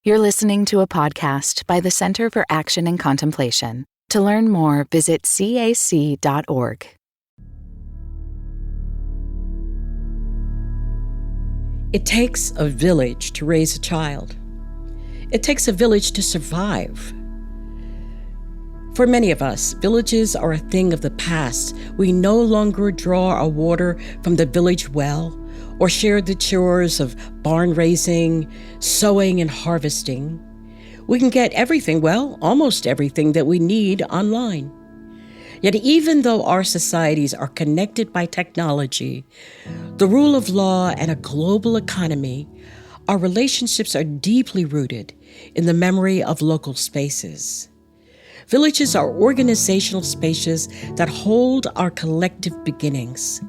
You're listening to a podcast by the Center for Action and Contemplation. To learn more, visit cac.org. It takes a village to raise a child. It takes a village to survive. For many of us, villages are a thing of the past. We no longer draw our water from the village well or share the chores of barn raising, sowing, and harvesting. We can get everything, well, almost everything that we need online. Yet even though our societies are connected by technology, the rule of law, and a global economy, our relationships are deeply rooted in the memory of local spaces. Villages are organizational spaces that hold our collective beginnings.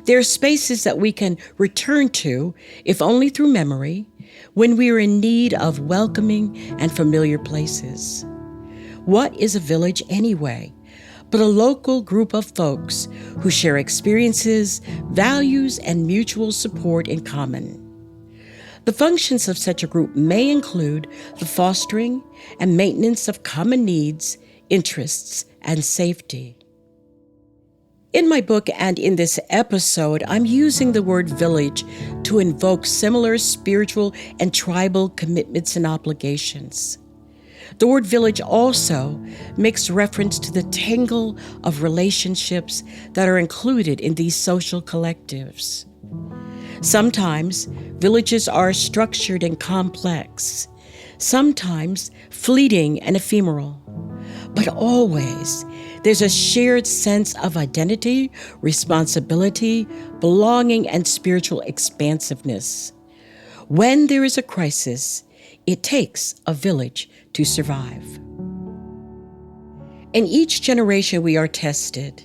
They are spaces that we can return to, if only through memory, when we are in need of welcoming and familiar places. What is a village anyway, but a local group of folks who share experiences, values, and mutual support in common? The functions of such a group may include the fostering and maintenance of common needs, interests, and safety. In my book and in this episode, I'm using the word village to invoke similar spiritual and tribal commitments and obligations. The word village also makes reference to the tangle of relationships that are included in these social collectives. Sometimes villages are structured and complex, sometimes fleeting and ephemeral, but always there's a shared sense of identity, responsibility, belonging, and spiritual expansiveness. When there is a crisis, it takes a village to survive. In each generation we are tested.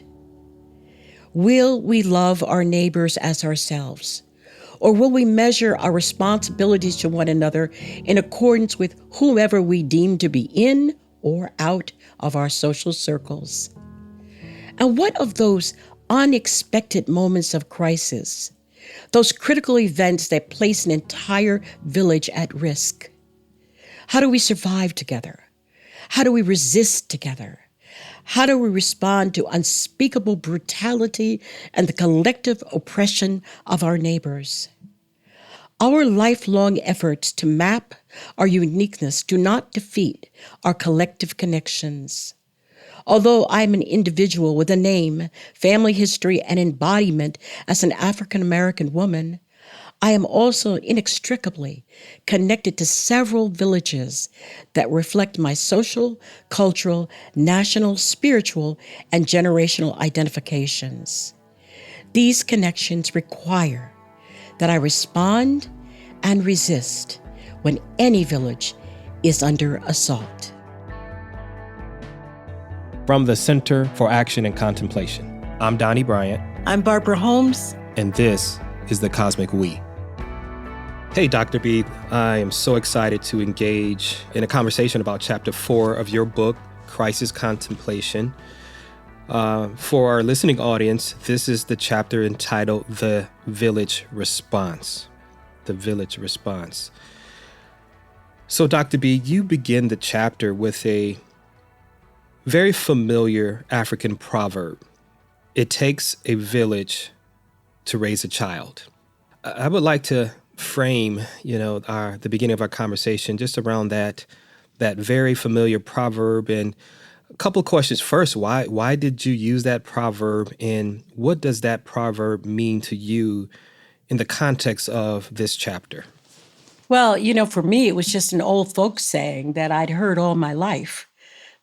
Will we love our neighbors as ourselves? Or will we measure our responsibilities to one another in accordance with whomever we deem to be in or out of our social circles? And what of those unexpected moments of crisis, those critical events that place an entire village at risk? How do we survive together? How do we resist together? How do we respond to unspeakable brutality and the collective oppression of our neighbors? Our lifelong efforts to map our uniqueness do not defeat our collective connections. Although I'm an individual with a name, family history, and embodiment as an African American woman, I am also inextricably connected to several villages that reflect my social, cultural, national, spiritual, and generational identifications. These connections require that I respond and resist when any village is under assault. From the Center for Action and Contemplation, I'm Donny Bryant. I'm Barbara Holmes. And this is The Cosmic We. Hey, Dr. B, I am so excited to engage in a conversation about Chapter 4 of your book, Crisis Contemplation. For our listening audience, this is the chapter entitled The Village Response. The Village Response. So, Dr. B, you begin the chapter with a very familiar African proverb. It takes a village to raise a child. I would like to frame, the beginning of our conversation just around that very familiar proverb, and a couple of questions. First, why did you use that proverb, and what does that proverb mean to you in the context of this chapter? Well, for me, it was just an old folks saying that I'd heard all my life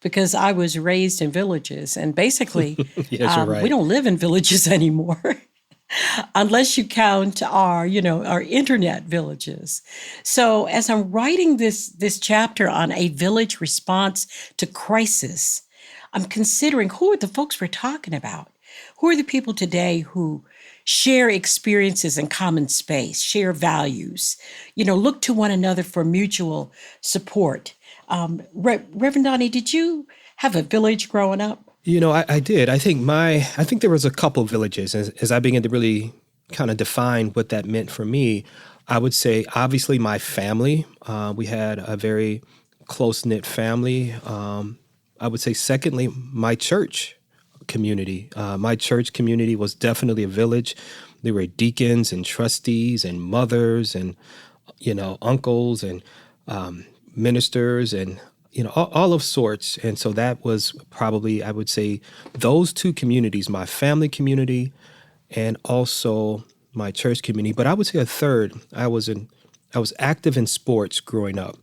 because I was raised in villages, and basically, yes, you're right. We don't live in villages anymore. Unless you count our internet villages. So as I'm writing this chapter on a village response to crisis, I'm considering who are the folks we're talking about? Who are the people today who share experiences in common space, share values, look to one another for mutual support? Reverend Donny, did you have a village growing up? I did. I think there was a couple villages as I began to really kind of define what that meant for me. I would say, obviously, my family. We had a very close-knit family. I would say, secondly, my church community. My church community was definitely a village. There were deacons and trustees and mothers and, uncles and ministers and, all of sorts. And so that was probably, I would say, those two communities, my family community and also my church community. But I would say a third, I was active in sports growing up.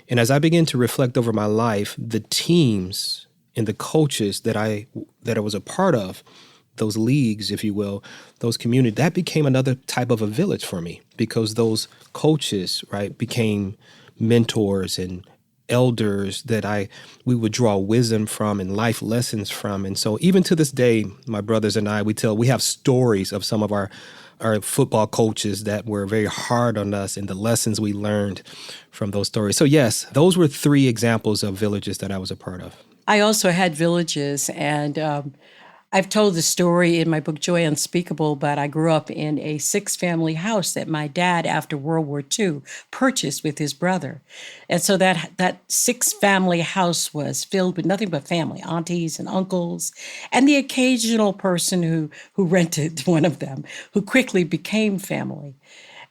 And as I began to reflect over my life, the teams and the coaches that I was a part of, those leagues, if you will, those communities, that became another type of a village for me, because those coaches, right, became mentors and elders that we would draw wisdom from and life lessons from. And so even to this day, my brothers and I, we have stories of some of our football coaches that were very hard on us and the lessons we learned from those stories. So yes, those were three examples of villages that I was a part of. I also had villages, and I've told the story in my book, Joy Unspeakable, but I grew up in a 6-family house that my dad, after World War II, purchased with his brother. And so that 6-family house was filled with nothing but family, aunties and uncles, and the occasional person who rented one of them, who quickly became family.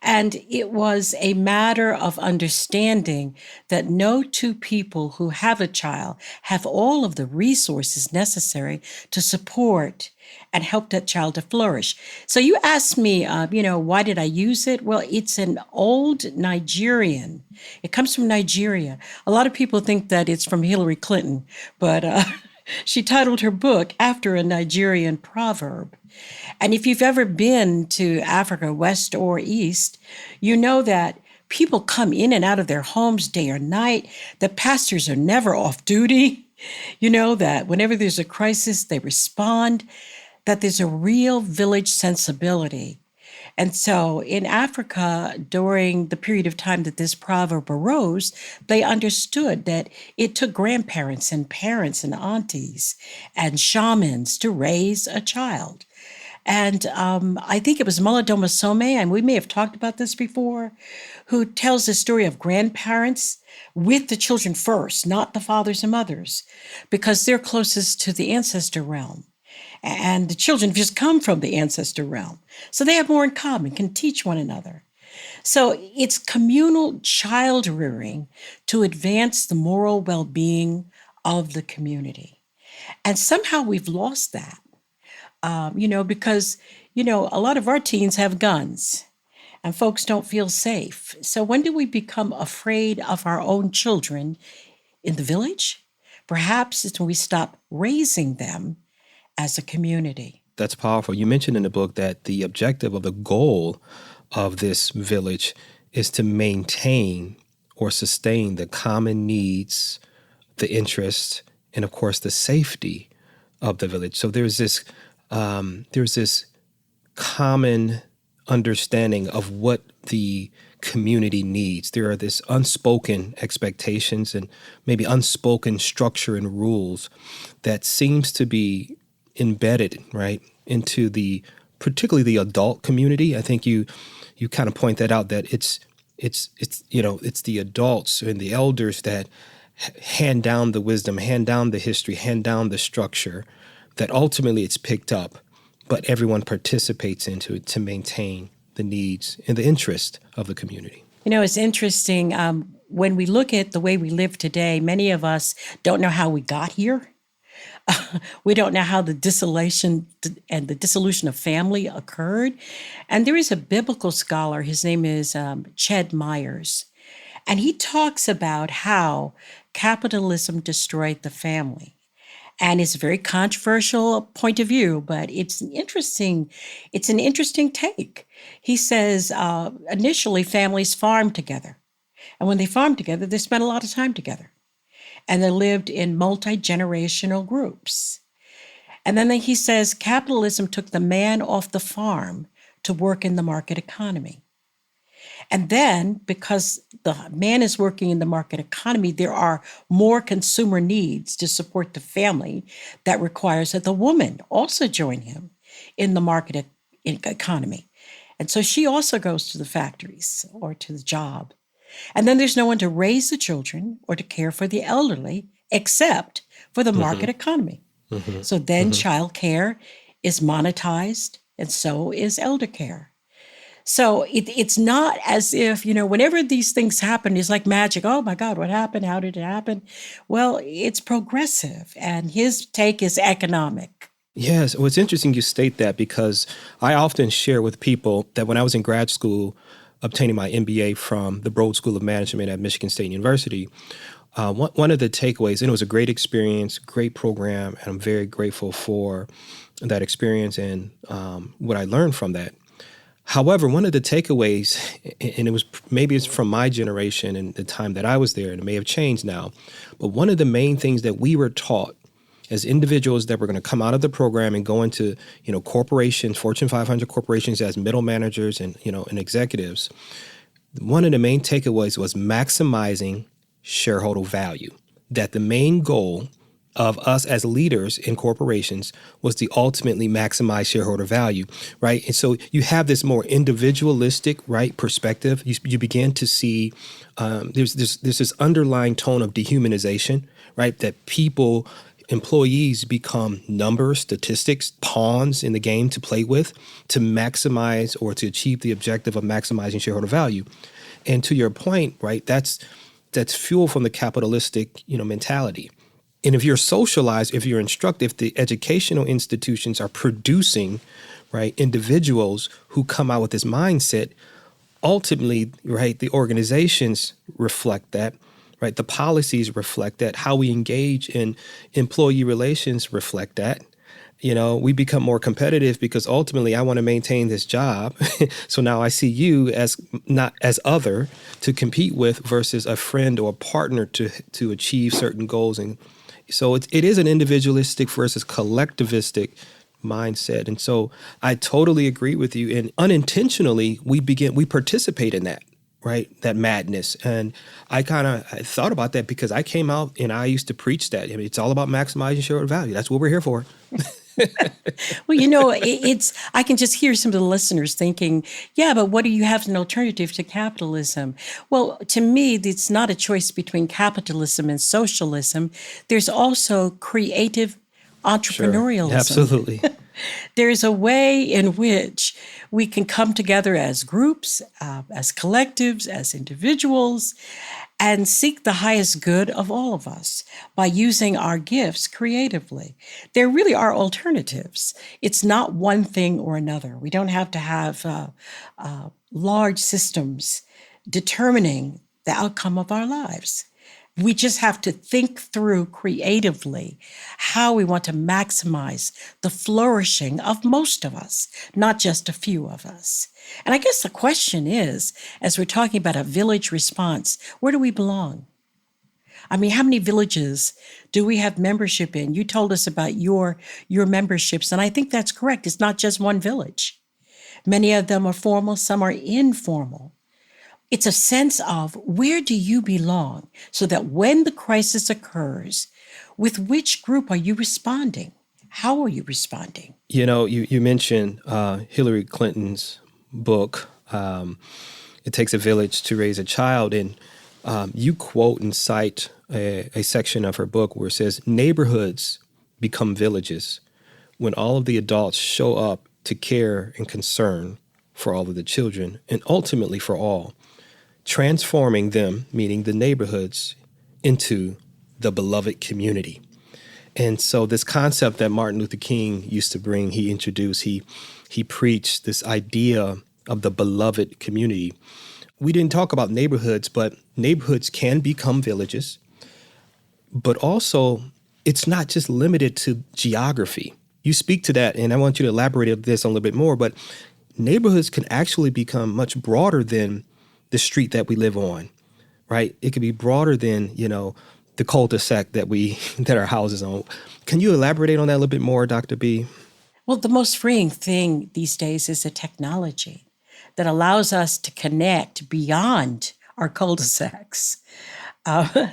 And it was a matter of understanding that no two people who have a child have all of the resources necessary to support and help that child to flourish. So you asked me, why did I use it? Well, it's an old Nigerian. It comes from Nigeria. A lot of people think that it's from Hillary Clinton, but she titled her book after a Nigerian proverb. And if you've ever been to Africa, West or East, you know that people come in and out of their homes day or night. The pastors are never off duty. You know that whenever there's a crisis, they respond, that there's a real village sensibility. And so in Africa, during the period of time that this proverb arose, they understood that it took grandparents and parents and aunties and shamans to raise a child. And I think it was Malidoma Some, and we may have talked about this before, who tells the story of grandparents with the children first, not the fathers and mothers, because they're closest to the ancestor realm. And the children just come from the ancestor realm. So they have more in common, can teach one another. So it's communal child rearing to advance the moral well-being of the community. And somehow we've lost that. Because, a lot of our teens have guns and folks don't feel safe. So when do we become afraid of our own children in the village? Perhaps it's when we stop raising them as a community. That's powerful. You mentioned in the book that the objective of the goal of this village is to maintain or sustain the common needs, the interests, and of course the safety of the village. So there's this common understanding of what the community needs. There are this unspoken expectations and maybe unspoken structure and rules that seems to be embedded, right, into particularly the adult community. I think you kind of point that out, that it's the adults and the elders that hand down the wisdom, hand down the history, hand down the structure, that ultimately it's picked up, but everyone participates into it to maintain the needs and the interest of the community. It's interesting. When we look at the way we live today, many of us don't know how we got here. We don't know how the dissolution of family occurred. And there is a biblical scholar, his name is Ched Myers, and he talks about how capitalism destroyed the family. And it's a very controversial point of view, but it's an interesting take. He says initially families farmed together. And when they farmed together, they spent a lot of time together. And they lived in multi-generational groups. And then he says capitalism took the man off the farm to work in the market economy. And then, because the man is working in the market economy, there are more consumer needs to support the family that requires that the woman also join him in the market economy. And so she also goes to the factories or to the job. And then there's no one to raise the children or to care for the elderly except for the market economy. So then child care is monetized, and so is elder care. So it's not as if, whenever these things happen, it's like magic. Oh my God, what happened? How did it happen? Well, it's progressive, and his take is economic. Yes, well, it's interesting you state that because I often share with people that when I was in grad school, obtaining my MBA from the Broad School of Management at Michigan State University, one of the takeaways, and it was a great experience, great program, and I'm very grateful for that experience and what I learned from that. However, one of the takeaways, and maybe it's from my generation and the time that I was there, and it may have changed now, but one of the main things that we were taught as individuals that were going to come out of the program and go into, corporations, Fortune 500 corporations as middle managers and executives, one of the main takeaways was maximizing shareholder value, that the main goal of us as leaders in corporations was to ultimately maximize shareholder value, right? And so you have this more individualistic, right, perspective. You begin to see there's this underlying tone of dehumanization, right, that employees become numbers, statistics, pawns in the game to play with to maximize or to achieve the objective of maximizing shareholder value. And to your point, right, that's fuel from the capitalistic, mentality. And if you're socialized, if you're instructed, if the educational institutions are producing, right, individuals who come out with this mindset, ultimately, right, the organizations reflect that, right? The policies reflect that. How we engage in employee relations reflect that. We become more competitive because ultimately I want to maintain this job. So now I see you as not as other to compete with versus a friend or a partner to achieve certain goals. And so it is an individualistic versus collectivistic mindset. And so I totally agree with you. And unintentionally, we participate in that, right? That madness. And I thought about that because I came out and I used to preach that. I mean, it's all about maximizing shareholder value. That's what we're here for. Well, I can just hear some of the listeners thinking, yeah, but what do you have as an alternative to capitalism? Well, to me, it's not a choice between capitalism and socialism. There's also creative entrepreneurialism. Sure. Absolutely. There's a way in which we can come together as groups, as collectives, as individuals, and seek the highest good of all of us by using our gifts creatively. There really are alternatives. It's not one thing or another. We don't have to have large systems determining the outcome of our lives. We just have to think through creatively how we want to maximize the flourishing of most of us, not just a few of us. And I guess the question is, as we're talking about a village response, where do we belong? I mean, how many villages do we have membership in? You told us about your memberships, and I think that's correct. It's not just one village. Many of them are formal, some are informal. It's a sense of where do you belong so that when the crisis occurs, with which group are you responding? How are you responding? You mentioned Hillary Clinton's book, It Takes a Village to Raise a Child. And you quote and cite a section of her book where it says, neighborhoods become villages when all of the adults show up to care and concern for all of the children and ultimately for all, transforming them, meaning the neighborhoods, into the beloved community. And so this concept that Martin Luther King used to bring, he introduced, he preached this idea of the beloved community. We didn't talk about neighborhoods, but neighborhoods can become villages. But also, it's not just limited to geography. You speak to that, and I want you to elaborate on this a little bit more, but neighborhoods can actually become much broader than the street that we live on, right? It could be broader than, the cul-de-sac that our houses on. Can you elaborate on that a little bit more, Dr. B? Well, the most freeing thing these days is the technology that allows us to connect beyond our cul-de-sacs. Uh,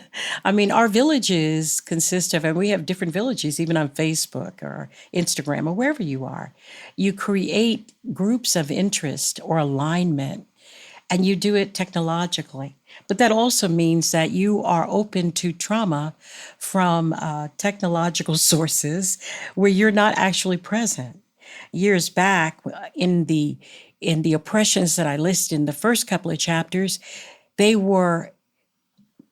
I mean, our villages consist of, and we have different villages, even on Facebook or Instagram or wherever you are. You create groups of interest or alignment, and you do it technologically. But that also means that you are open to trauma from technological sources where you're not actually present. Years back, in the oppressions that I listed in the first couple of chapters, they were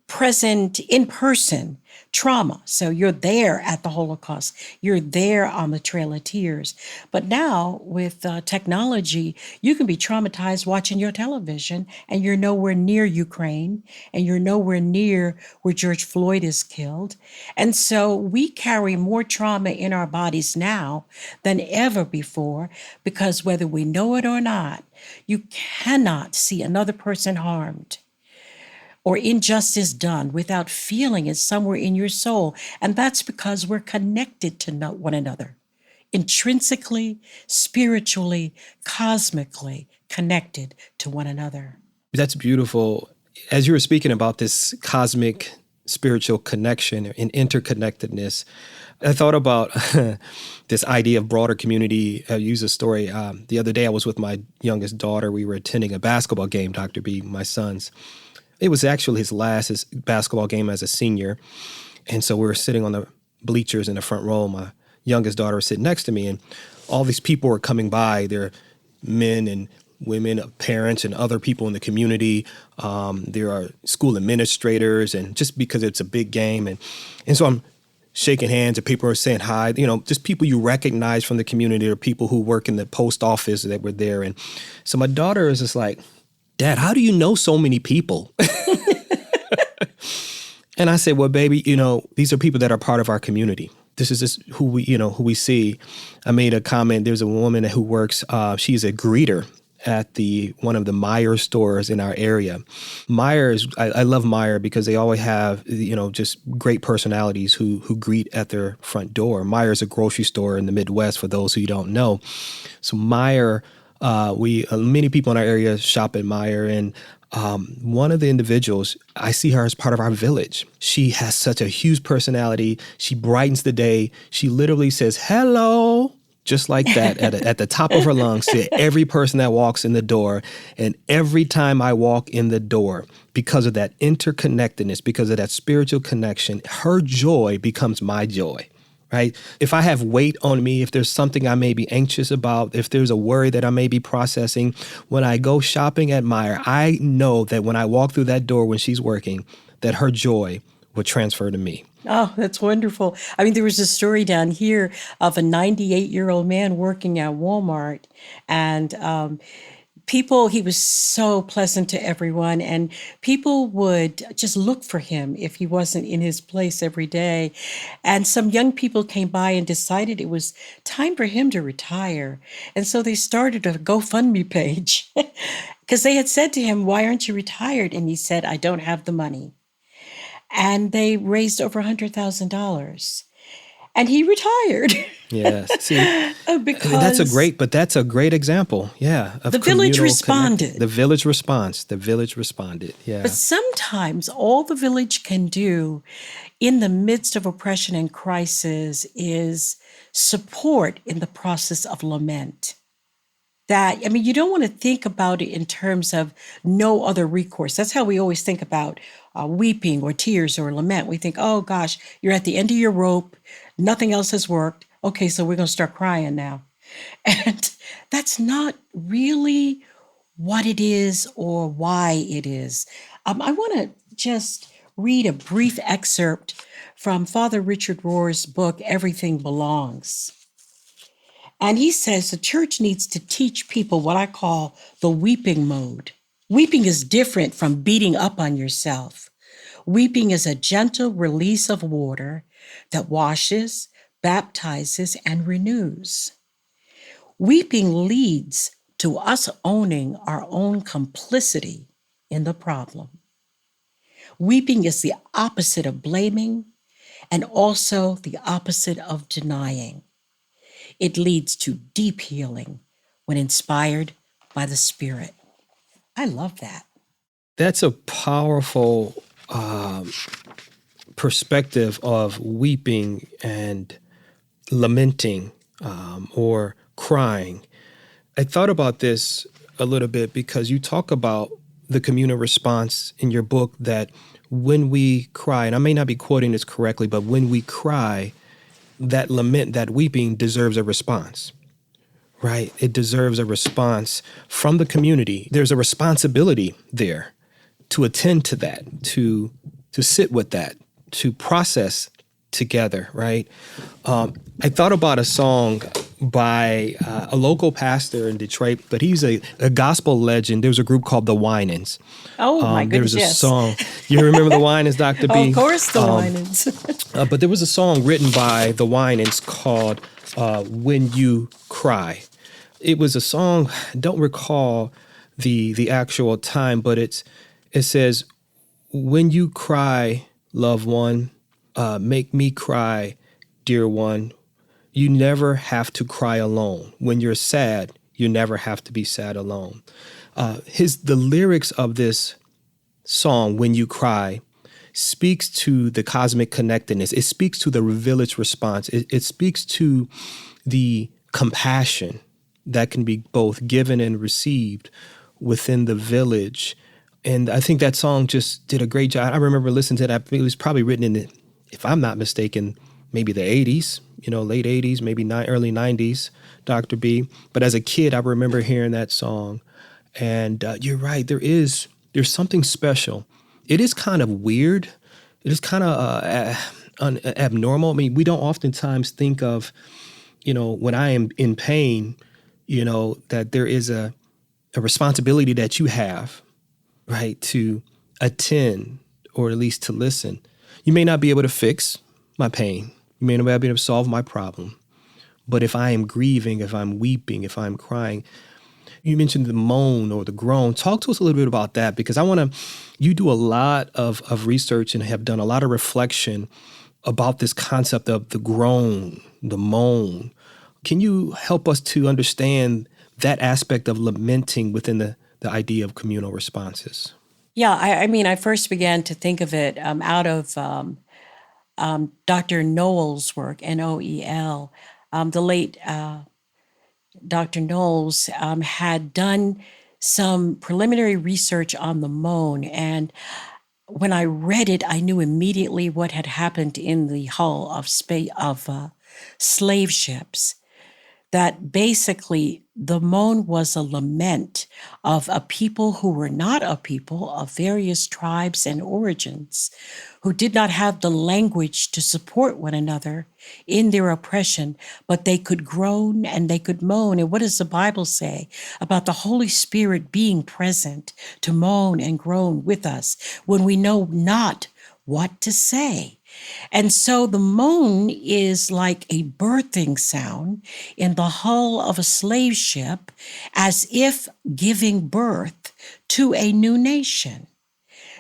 present in person trauma. So you're there at the Holocaust, you're there on the Trail of Tears. But now with technology, you can be traumatized watching your television and you're nowhere near Ukraine and you're nowhere near where George Floyd is killed. And so we carry more trauma in our bodies now than ever before, because whether we know it or not, you cannot see another person harmed or injustice done without feeling it somewhere in your soul. And that's because we're connected to one another, intrinsically, spiritually, cosmically connected to one another. That's beautiful. As you were speaking about this cosmic spiritual connection and interconnectedness, I thought about this idea of broader community. I use a story. The other day, I was with my youngest daughter. We were attending a basketball game, Dr. B, my son's. It was actually his last basketball game as a senior. And so we were sitting on the bleachers in the front row. My youngest daughter was sitting next to me, and all these people were coming by. They're men and women, parents, and other people in the community. There are school administrators, and just because it's a big game. And so I'm shaking hands, and people are saying hi, just people you recognize from the community, or people who work in the post office that were there. And so my daughter is just like, "Dad, how do you know so many people?" And I said, "Well, baby, these are people that are part of our community. This is just who we see." I made a comment. There's a woman who works, she's a greeter at one of the Meijer stores in our area. I love Meijer because they always have, just great personalities who greet at their front door. Meijer is a grocery store in the Midwest, for those who don't know. So Meijer, many people in our area shop at Meijer, and one of the individuals, I see her as part of our village. She has such a huge personality. She brightens the day. She literally says, "Hello," just like that at the top of her lungs to every person that walks in the door. And every time I walk in the door, because of that interconnectedness, because of that spiritual connection, her joy becomes my joy. Right? If I have weight on me, if there's something I may be anxious about, if there's a worry that I may be processing, when I go shopping at Meijer, I know that when I walk through that door when she's working, that her joy will transfer to me. Oh, that's wonderful. I mean, there was a story down here of a 98-year-old man working at Walmart, and he was so pleasant to everyone, and people would just look for him if he wasn't in his place every day. And some young people came by and decided it was time for him to retire. And so they started a GoFundMe page because they had said to him, "Why aren't you retired?" And he said, "I don't have the money." And they raised over $100,000. And he retired. Yes. See, because that's a great example. Yeah. Of the village responded. The village responded. Yeah. But sometimes all the village can do in the midst of oppression and crisis is support in the process of lament. You don't want to think about it in terms of no other recourse. That's how we always think about weeping or tears or lament. We think, oh gosh, you're at the end of your rope. Nothing else has worked. Okay, so we're going to start crying now. And that's not really what it is or why it is. I want to just read a brief excerpt from Father Richard Rohr's book, Everything Belongs. And he says the church needs to teach people what I call the weeping mode. Weeping is different from beating up on yourself. Weeping is a gentle release of water that washes, baptizes, and renews. Weeping leads to us owning our own complicity in the problem. Weeping is the opposite of blaming and also the opposite of denying. It leads to deep healing when inspired by the Spirit. I love that. That's a powerful perspective of weeping and lamenting or crying. I thought about this a little bit because you talk about the communal response in your book, that when we cry, and I may not be quoting this correctly, but when we cry, that lament, that weeping deserves a response, right? It deserves a response from the community. There's a responsibility there to attend to that, to sit with that, to process together, right? I thought about a song by a local pastor in Detroit, but he's a gospel legend. There's a group called the Winans. Oh, my goodness, There's a yes. song. You remember the Winans, Dr. B? Of course, the Winans. But there was a song written by the Winans called When You Cry. It was a song, I don't recall the actual time, but it says, when you cry, loved one, make me cry, dear one. You never have to cry alone. When you're sad, you never have to be sad alone. The lyrics of this song, When You Cry, speaks to the cosmic connectedness. It speaks to the village response. It speaks to the compassion that can be both given and received within the village. And I think that song just did a great job. I remember listening to that. It was probably written in the, if I'm not mistaken, maybe the 80s, late 80s, maybe early 90s, Dr. B. But as a kid, I remember hearing that song. And you're right, there's something special. It is kind of weird. It is kind of abnormal. I mean, we don't oftentimes think of, when I am in pain, that there is a responsibility that you have, right, to attend or at least to listen. You may not be able to fix my pain. You may not be able to solve my problem. But if I am grieving, if I'm weeping, if I'm crying, you mentioned the moan or the groan. Talk to us a little bit about that, because you do a lot of research and have done a lot of reflection about this concept of the groan, the moan. Can you help us to understand that aspect of lamenting within the idea of communal responses? Yeah, I mean, I first began to think of it out of Dr. Noel's work, Noel. The late Dr. Knowles had done some preliminary research on the moan. And when I read it, I knew immediately what had happened in the hull of slave ships. That basically the moan was a lament of a people who were not a people of various tribes and origins, who did not have the language to support one another in their oppression, but they could groan and they could moan. And what does the Bible say about the Holy Spirit being present to moan and groan with us when we know not what to say? And so the moan is like a birthing sound in the hull of a slave ship, as if giving birth to a new nation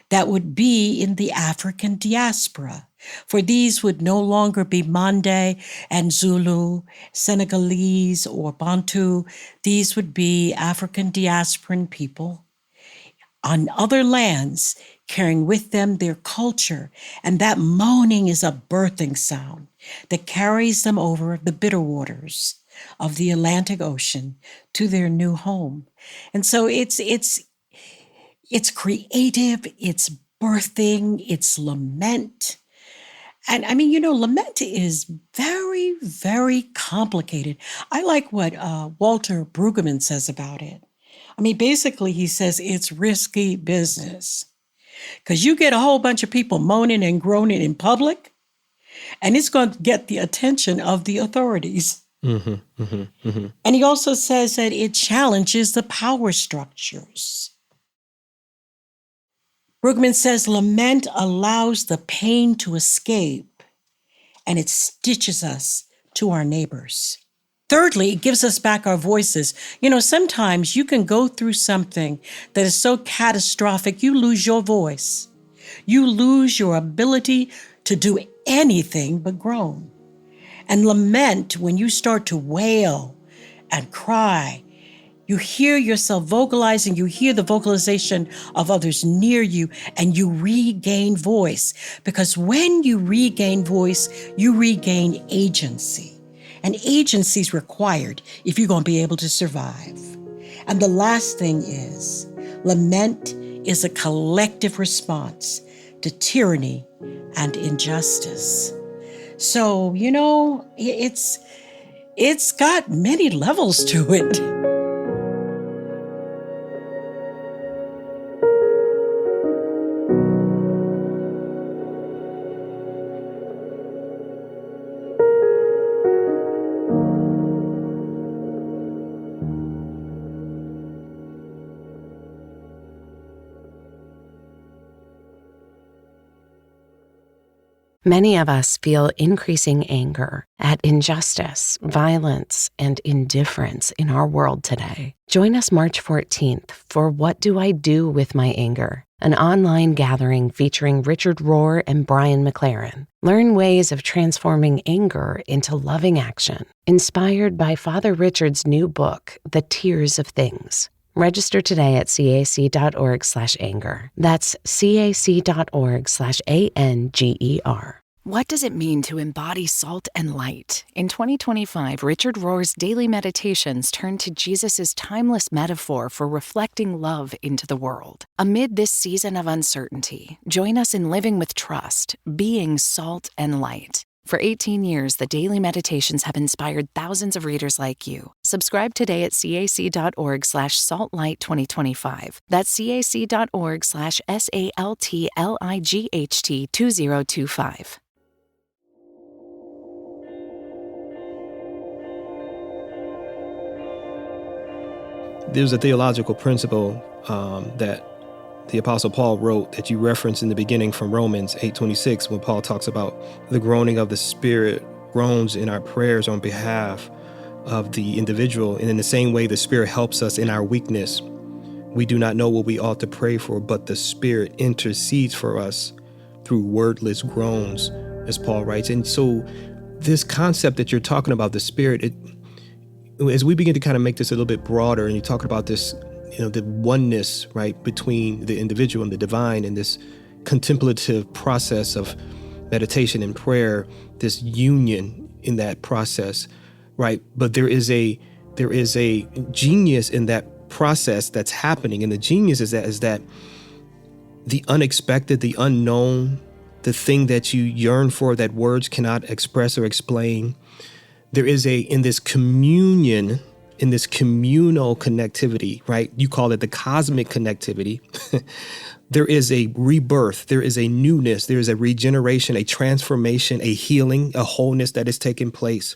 that would be in the African diaspora. For these would no longer be Mande and Zulu, Senegalese, or Bantu. These would be African diasporan people on other lands, carrying with them their culture. And that moaning is a birthing sound that carries them over the bitter waters of the Atlantic Ocean to their new home. And so it's creative, it's birthing, it's lament. And I mean, lament is very, very complicated. I like what Walter Brueggemann says about it. I mean, basically, he says it's risky business because you get a whole bunch of people moaning and groaning in public, and it's going to get the attention of the authorities. Mm-hmm, mm-hmm, mm-hmm. And he also says that it challenges the power structures. Brueggemann says lament allows the pain to escape, and it stitches us to our neighbors. Thirdly, it gives us back our voices. Sometimes you can go through something that is so catastrophic, you lose your voice. You lose your ability to do anything but groan. And lament, when you start to wail and cry, You hear yourself vocalizing, you hear the vocalization of others near you, and you regain voice. Because when you regain voice, you regain agency. And agency is required if you're going to be able to survive. And the last thing is, lament is a collective response to tyranny and injustice. So, it's got many levels to it. Many of us feel increasing anger at injustice, violence, and indifference in our world today. Join us March 14th for What Do I Do with My Anger? An online gathering featuring Richard Rohr and Brian McLaren. Learn ways of transforming anger into loving action. Inspired by Father Richard's new book, The Tears of Things. Register today at cac.org/anger. That's cac.org/ANGER. What does it mean to embody salt and light? In 2025, Richard Rohr's daily meditations turn to Jesus' timeless metaphor for reflecting love into the world. Amid this season of uncertainty, join us in living with trust, being salt and light. For 18 years, the daily meditations have inspired thousands of readers like you. Subscribe today at cac.org/saltlight2025. That's cac.org/SALTLIGHT2025. There's a theological principle that the Apostle Paul wrote that you referenced in the beginning from Romans 8:26, when Paul talks about the groaning of the Spirit groans in our prayers on behalf of the individual. And in the same way, the Spirit helps us in our weakness. We do not know what we ought to pray for, but the Spirit intercedes for us through wordless groans, as Paul writes. And so this concept that you're talking about, the Spirit, as we begin to kind of make this a little bit broader, and you talk about this, the oneness, right, between the individual and the divine, and this contemplative process of meditation and prayer, this union in that process, right? But there is a genius in that process that's happening, and the genius is that the unexpected, the unknown, the thing that you yearn for that words cannot express or explain. There is in this communion, in this communal connectivity, right? You call it the cosmic connectivity. There is a rebirth, there is a newness, there is a regeneration, a transformation, a healing, a wholeness that is taking place.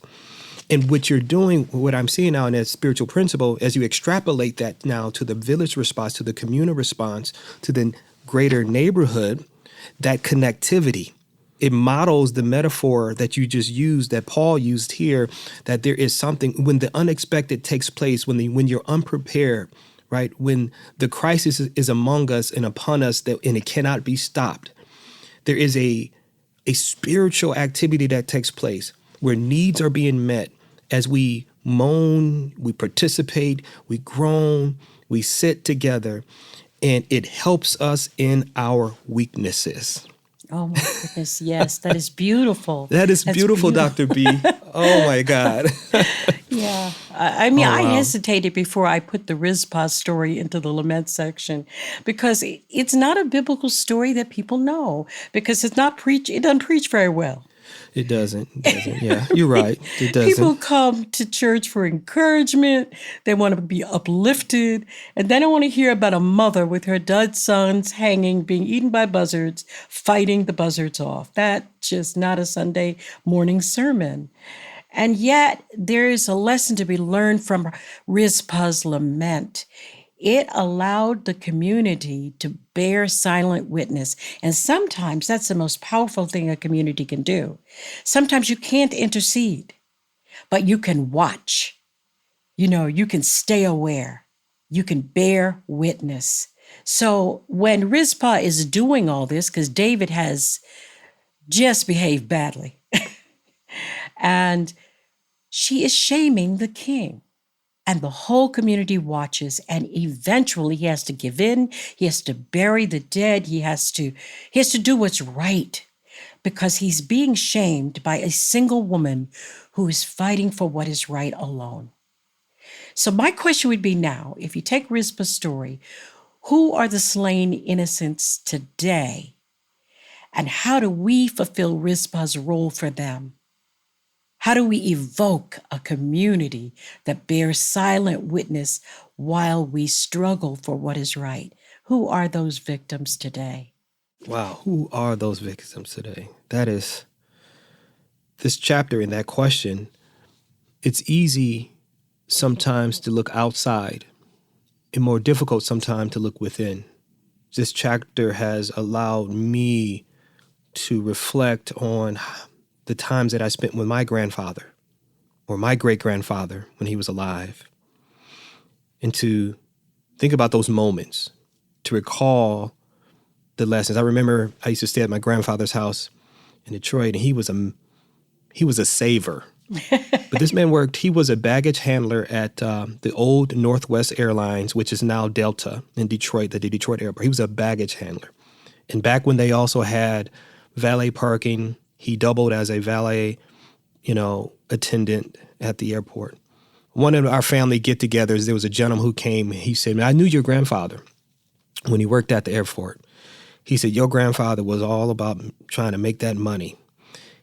And what you're doing, what I'm seeing now in that spiritual principle, as you extrapolate that now to the village response, to the communal response, to the greater neighborhood, that connectivity, it models the metaphor that you just used, that Paul used here, that there is something when the unexpected takes place, when you're unprepared, right? When the crisis is among us and upon us, and it cannot be stopped. There is a spiritual activity that takes place where needs are being met as we moan, we participate, we groan, we sit together, and it helps us in our weaknesses. Oh my goodness, yes, that is beautiful. That's beautiful, Dr. B. Oh my God. Yeah. I mean, Oh, wow. I hesitated before I put the Rizpah story into the lament section because it's not a biblical story that people know, because it doesn't preach very well. It doesn't. Yeah, you're right. It doesn't. People come to church for encouragement. They want to be uplifted. And they don't want to hear about a mother with her dead sons hanging, being eaten by buzzards, fighting the buzzards off. That's just not a Sunday morning sermon. And yet there is a lesson to be learned from Rizpah's lament. It allowed the community to bear silent witness. And sometimes that's the most powerful thing a community can do. Sometimes you can't intercede, but you can watch. You can stay aware. You can bear witness. So when Rizpah is doing all this, because David has just behaved badly, and she is shaming the king. And the whole community watches, and eventually he has to give in. He has to bury the dead. He has to do what's right, because he's being shamed by a single woman who is fighting for what is right alone. So my question would be now, if you take Rizpah's story, who are the slain innocents today? And how do we fulfill Rizpah's role for them? How do we evoke a community that bears silent witness while we struggle for what is right? Who are those victims today? Wow, who are those victims today? That is this chapter in that question. It's easy sometimes to look outside and more difficult sometimes to look within. This chapter has allowed me to reflect on the times that I spent with my grandfather or my great-grandfather when he was alive, and to think about those moments, to recall the lessons. I remember I used to stay at my grandfather's house in Detroit, and he was a saver. But this man he was a baggage handler at the old Northwest Airlines, which is now Delta in Detroit, the Detroit airport. He was a baggage handler. And back when they also had valet parking, he doubled as a valet, attendant at the airport. One of our family get-togethers, there was a gentleman who came. He said, "Man, I knew your grandfather when he worked at the airport." He said, "Your grandfather was all about trying to make that money."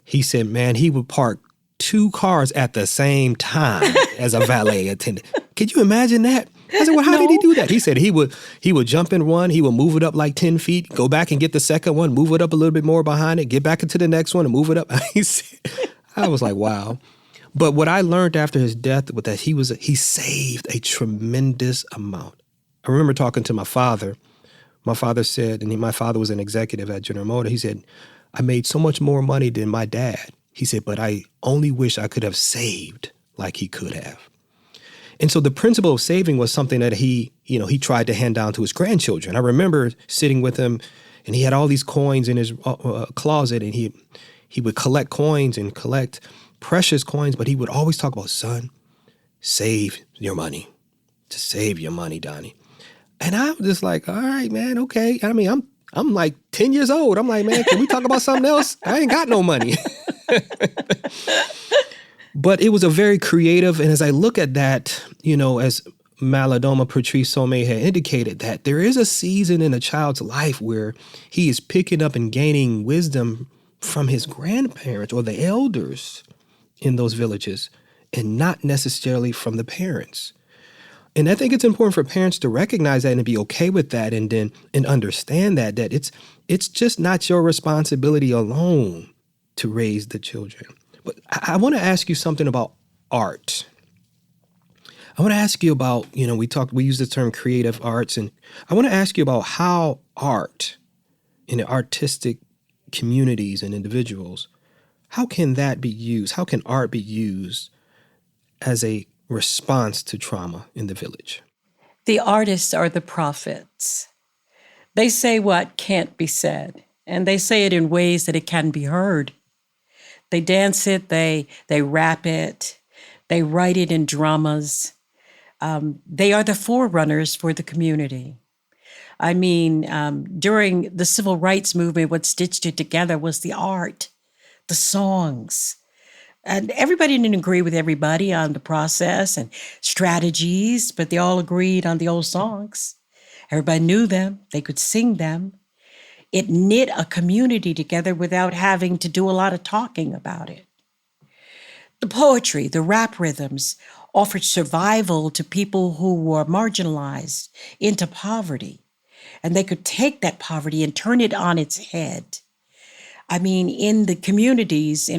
He said, "Man, he would park 2 cars at the same time as a valet attendant." Could you imagine that? I said, "Well, how did he do that?" He said he would jump in one, he would move it up like 10 feet, go back and get the second one, move it up a little bit more behind it, get back into the next one and move it up. I was like, wow. But what I learned after his death was that he saved a tremendous amount. I remember talking to my father. My father said, my father was an executive at General Motors. He said, "I made so much more money than my dad." He said, "But I only wish I could have saved like he could have." And so the principle of saving was something that he tried to hand down to his grandchildren. I remember sitting with him, and he had all these coins in his closet, and he would collect coins and collect precious coins, but he would always talk about, "Son, save your money. To save your money, Donnie." And I was just like, "All right, man, okay." I mean, I'm like 10 years old. I'm like, "Man, can we talk about something else? I ain't got no money." But it was a very creative, and as I look at that, as Malidoma Patrice Somé had indicated, that there is a season in a child's life where he is picking up and gaining wisdom from his grandparents or the elders in those villages, and not necessarily from the parents. And I think it's important for parents to recognize that and be okay with that, and understand that it's just not your responsibility alone to raise the children. But I want to ask you something about art. I want to ask you about, we use the term creative arts, and I want to ask you about how art in the artistic communities and individuals, how can that be used? How can art be used as a response to trauma in the village? The artists are the prophets. They say what can't be said, and they say it in ways that it can be heard. They dance it, they rap it, they write it in dramas. They are the forerunners for the community. I mean, during the civil rights movement, what stitched it together was the art, the songs. And everybody didn't agree with everybody on the process and strategies, but they all agreed on the old songs. Everybody knew them. They could sing them. It knit a community together without having to do a lot of talking about it. The poetry, the rap rhythms offered survival to people who were marginalized into poverty. And they could take that poverty and turn it on its head. I mean, in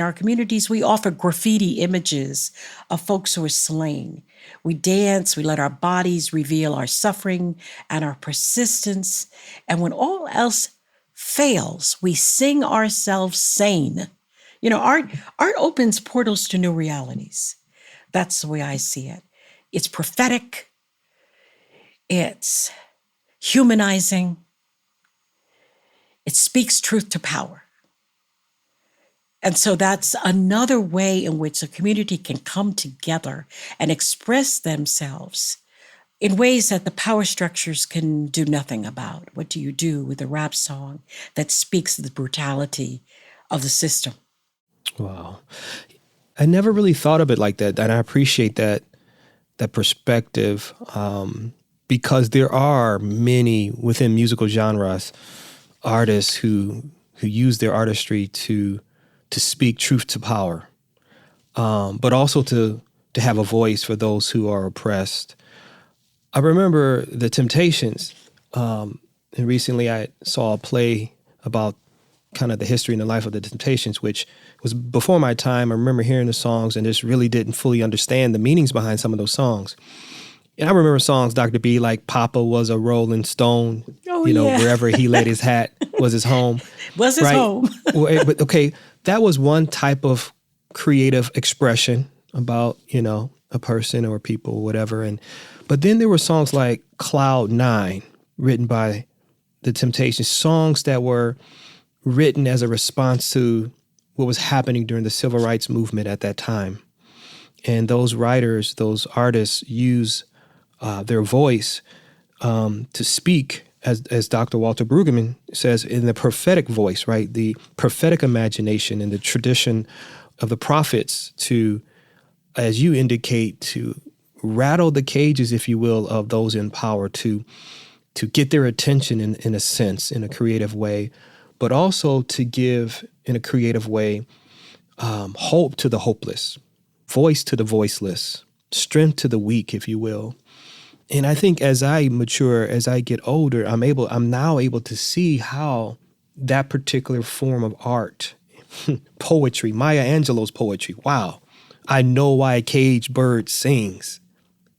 our communities, we offer graffiti images of folks who are slain. We dance, we let our bodies reveal our suffering and our persistence. And when all else fails, we sing ourselves sane. Art opens portals to new realities. That's the way I see it. It's prophetic. It's humanizing. It speaks truth to power. And so that's another way in which a community can come together and express themselves in ways that the power structures can do nothing about. What do you do with a rap song that speaks the brutality of the system? Wow. I never really thought of it like that. And I appreciate that perspective, because there are many within musical genres, artists who use their artistry to speak truth to power, but also to have a voice for those who are oppressed. I remember the Temptations, and recently I saw a play about kind of the history and the life of the Temptations, which was before my time. I remember hearing the songs and just really didn't fully understand the meanings behind some of those songs. And I remember songs, Dr. B, like Papa was a Rolling Stone, wherever he laid his hat was his home. Was his home. But okay, that was one type of creative expression about, a person or people or whatever. But then there were songs like Cloud 9, written by the Temptations, songs that were written as a response to what was happening during the civil rights movement at that time. And those writers, those artists use their voice to speak, as Dr. Walter Brueggemann says, in the prophetic voice, right? The prophetic imagination and the tradition of the prophets to, as you indicate, to rattle the cages, if you will, of those in power, to get their attention in a sense, in a creative way, but also to give, in a creative way, hope to the hopeless, voice to the voiceless, strength to the weak, if you will. And I think as I mature, as I get older, I'm now able to see how that particular form of art, poetry, Maya Angelou's poetry, wow, I know why a caged bird sings,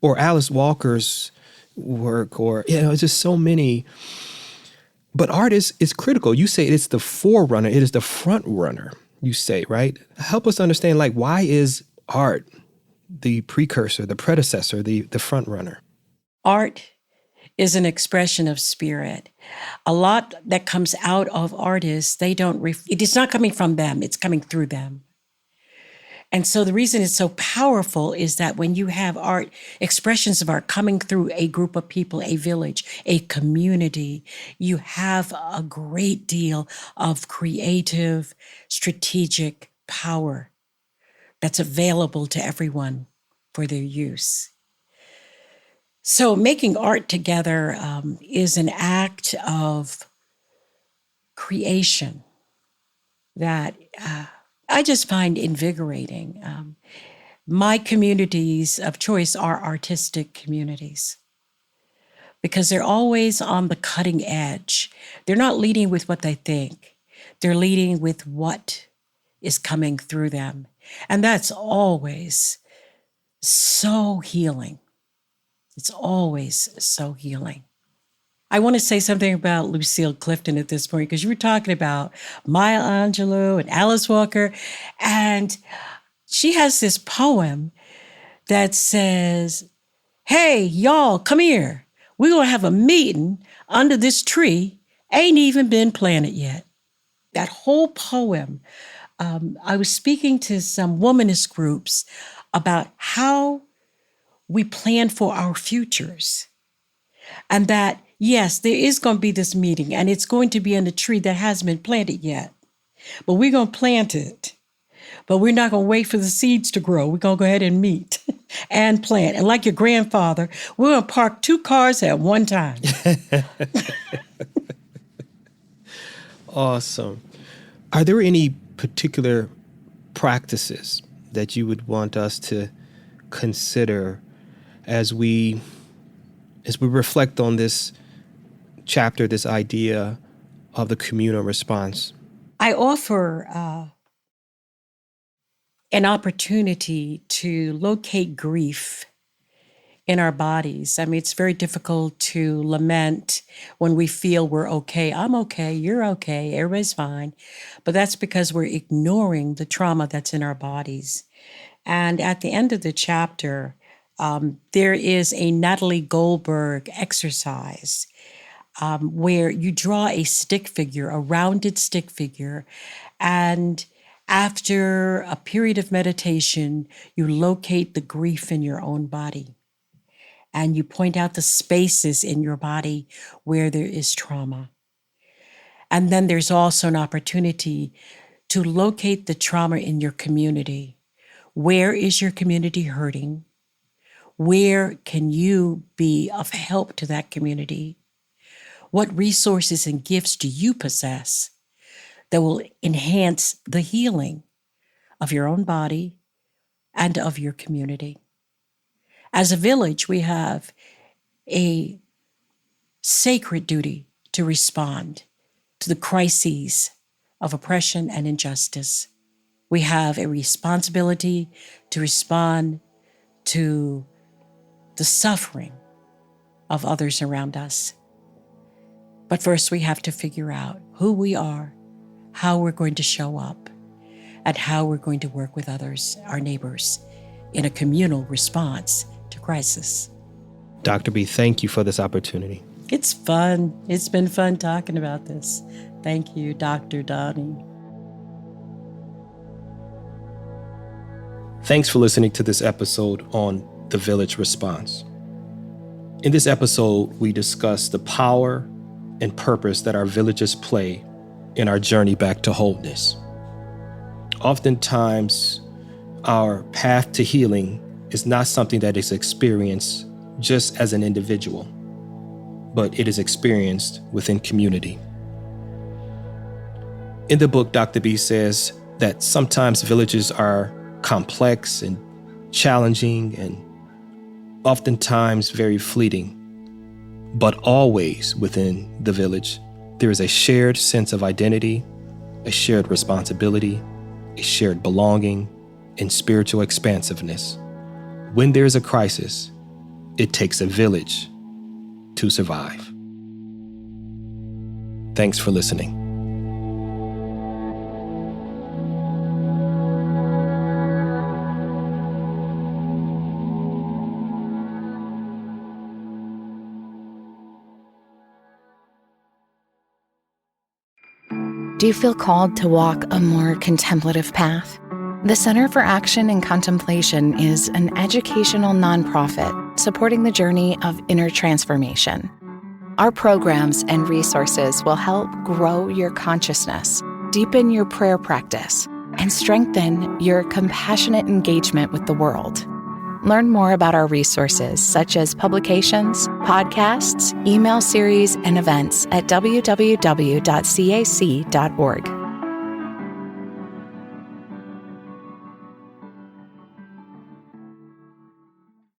or Alice Walker's work, or, just so many. But art is critical. You say it's the forerunner, it is the front runner, you say, right? Help us understand, why is art the precursor, the predecessor, the front runner? Art is an expression of spirit. A lot that comes out of artists, it is not coming from them, it's coming through them. And so the reason it's so powerful is that when you have art, expressions of art coming through a group of people, a village, a community, you have a great deal of creative, strategic power that's available to everyone for their use. So making art together is an act of creation that I just find invigorating. My communities of choice are artistic communities because they're always on the cutting edge. They're not leading with what they think. They're leading with what is coming through them. And that's always so healing. It's always so healing. I want to say something about Lucille Clifton at this point, because you were talking about Maya Angelou and Alice Walker, and she has this poem that says, hey, y'all, come here. We're going to have a meeting under this tree. Ain't even been planted yet. That whole poem, I was speaking to some womanist groups about how we plan for our futures. And that, yes, there is going to be this meeting and it's going to be in a tree that hasn't been planted yet. But we're going to plant it. But we're not going to wait for the seeds to grow. We're going to go ahead and meet and plant. And like your grandfather, we're going to park 2 cars at one time. Awesome. Are there any particular practices that you would want us to consider as we reflect on this chapter, this idea of the communal response? I offer an opportunity to locate grief in our bodies. I mean, it's very difficult to lament when we feel we're okay. I'm okay, you're okay, everybody's fine. But that's because we're ignoring the trauma that's in our bodies. And at the end of the chapter, there is a Natalie Goldberg exercise where you draw a stick figure, a rounded stick figure, and After a period of meditation, you locate the grief in your own body, and you point out the spaces in your body where there is trauma. And then there's also an opportunity to locate the trauma in your community. Where is your community hurting? Where can you be of help to that community? What resources and gifts do you possess that will enhance the healing of your own body and of your community? As a village, we have a sacred duty to respond to the crises of oppression and injustice. We have a responsibility to respond to the suffering of others around us. But first, we have to figure out who we are, how we're going to show up, and how we're going to work with others, our neighbors, in a communal response to crisis. Dr. B, thank you for this opportunity. It's fun. It's been fun talking about this. Thank you, Dr. Donny. Thanks for listening to this episode on the Village Response. In this episode, we discuss the power and purpose that our villages play in our journey back to wholeness. Oftentimes, our path to healing is not something that is experienced just as an individual, but it is experienced within community. In the book, Dr. B says that sometimes villages are complex and challenging and oftentimes very fleeting, but always within the village, there is a shared sense of identity, a shared responsibility, a shared belonging, and spiritual expansiveness. When there is a crisis, it takes a village to survive. Thanks for listening. Do you feel called to walk a more contemplative path? The Center for Action and Contemplation is an educational nonprofit supporting the journey of inner transformation. Our programs and resources will help grow your consciousness, deepen your prayer practice, and strengthen your compassionate engagement with the world. Learn more about our resources, such as publications, podcasts, email series, and events at www.cac.org.